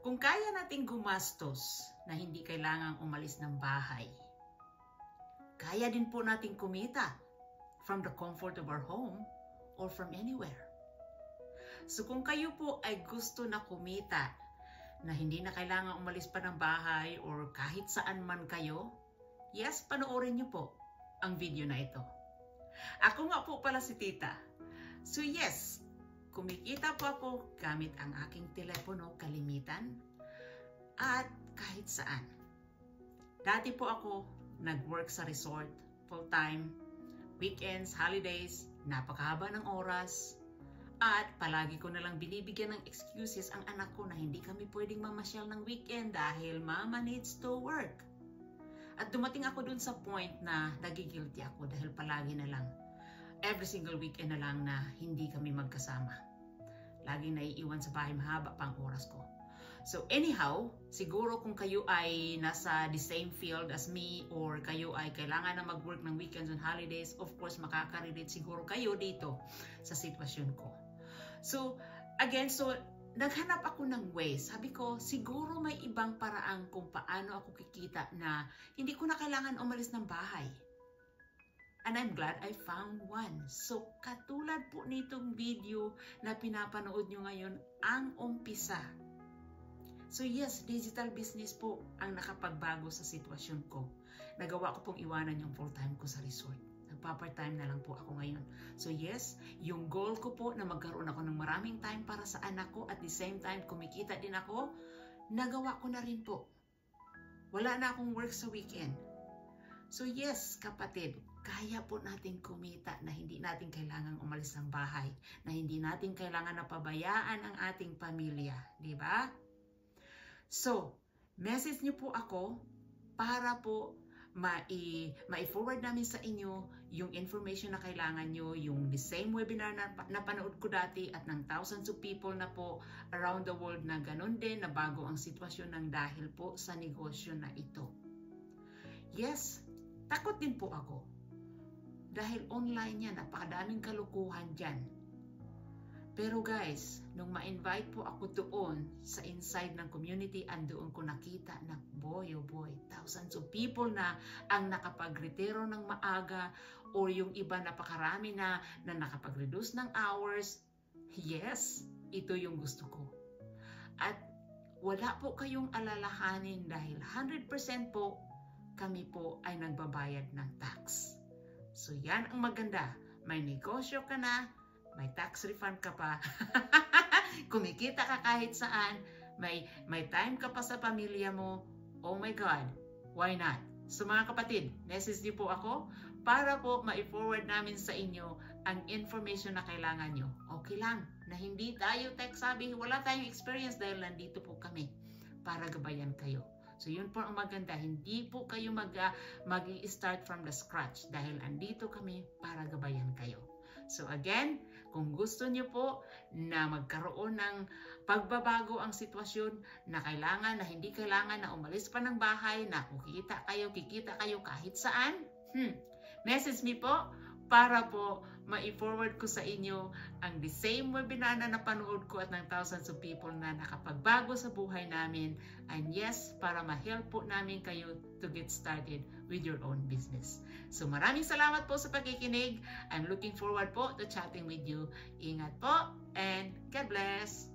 Kung kaya nating gumastos na hindi kailangang umalis ng bahay, kaya din po nating kumita from the comfort of our home or from anywhere. So kung kayo po ay gusto na kumita na hindi na kailangan umalis pa ng bahay or kahit saan man kayo, yes, panoorin niyo po ang video na ito. Ako nga po pala si Tita. So yes, kumikita po ako gamit ang aking telepono kalimitan at kahit saan. Dati po ako nag-work sa resort full-time, weekends, holidays, napakahaba ng oras, at palagi ko nalang binibigyan ng excuses ang anak ko na hindi kami pwedeng mamasyal ng weekend dahil mama needs to work. At dumating ako dun sa point na nagigilty ako dahil palagi na lang, every single weekend na lang na hindi kami magkasama. Laging naiiwan sa bahay, mahaba pang oras ko. So anyhow, siguro kung kayo ay nasa the same field as me or kayo ay kailangan na mag-work ng weekends and holidays, of course makaka-relate siguro kayo dito sa sitwasyon ko. So again, naghanap ako ng ways. Sabi ko, siguro may ibang paraan kung paano ako kikita na hindi ko na kailangan umalis ng bahay. And I'm glad I found one. So katulad po nitong video na pinapanood nyo ngayon, ang umpisa. So yes, digital business po ang nakapagbago sa sitwasyon ko. Nagawa ko pong iwanan yung full-time ko sa resort. Nagpa-part-time na lang po ako ngayon. So yes, yung goal ko po na magkaroon ako ng maraming time para sa anak ko at the same time kumikita din ako, nagawa ko na rin po. Wala na akong work sa weekend. So yes, kapatid, kaya po natin kumita na hindi natin kailangang umalis ng bahay, na hindi natin kailangan na pabayaan ang ating pamilya, di ba? So, message niyo po ako para po ma-forward namin sa inyo yung information na kailangan nyo, yung the same webinar na napanood ko dati at ng thousands of people na po around the world na ganun din, na bago ang sitwasyon ng dahil po sa negosyo na ito. Yes, takot din po ako. Dahil online yan, napakadaming kalukuhan dyan. Pero guys, nung ma-invite po ako doon sa inside ng community, andoon ko nakita na boy oh boy, thousands of people na ang nakapag-retiro ng maaga or yung iba napakarami na nakapag-reduce ng hours. Yes, ito yung gusto ko. At wala po kayong alalahanin dahil 100% po kami po ay nagbabayad ng tax. So yan ang maganda. May negosyo ka na, may tax refund ka pa, kumikita ka kahit saan, may time ka pa sa pamilya mo, oh my God, why not? So mga kapatid, message niyo po ako para po ma-forward namin sa inyo ang information na kailangan nyo. Okay lang, na hindi tayo tech savvy, wala tayong experience dahil nandito po kami para gabayan kayo. So yun po ang maganda, hindi po kayo mag-i-start from the scratch dahil andito kami para gabayan kayo. So again, kung gusto niyo po na magkaroon ng pagbabago ang sitwasyon na kailangan na hindi kailangan na umalis pa ng bahay, na kikita kayo kahit saan, message me po para po ma-forward ko sa inyo ang the same webinar na napanood ko at ng thousands of people na nakapagbago sa buhay namin. And yes, para ma-help po namin kayo to get started with your own business. So maraming salamat po sa pakikinig. I'm looking forward po to chatting with you. Ingat po and God bless!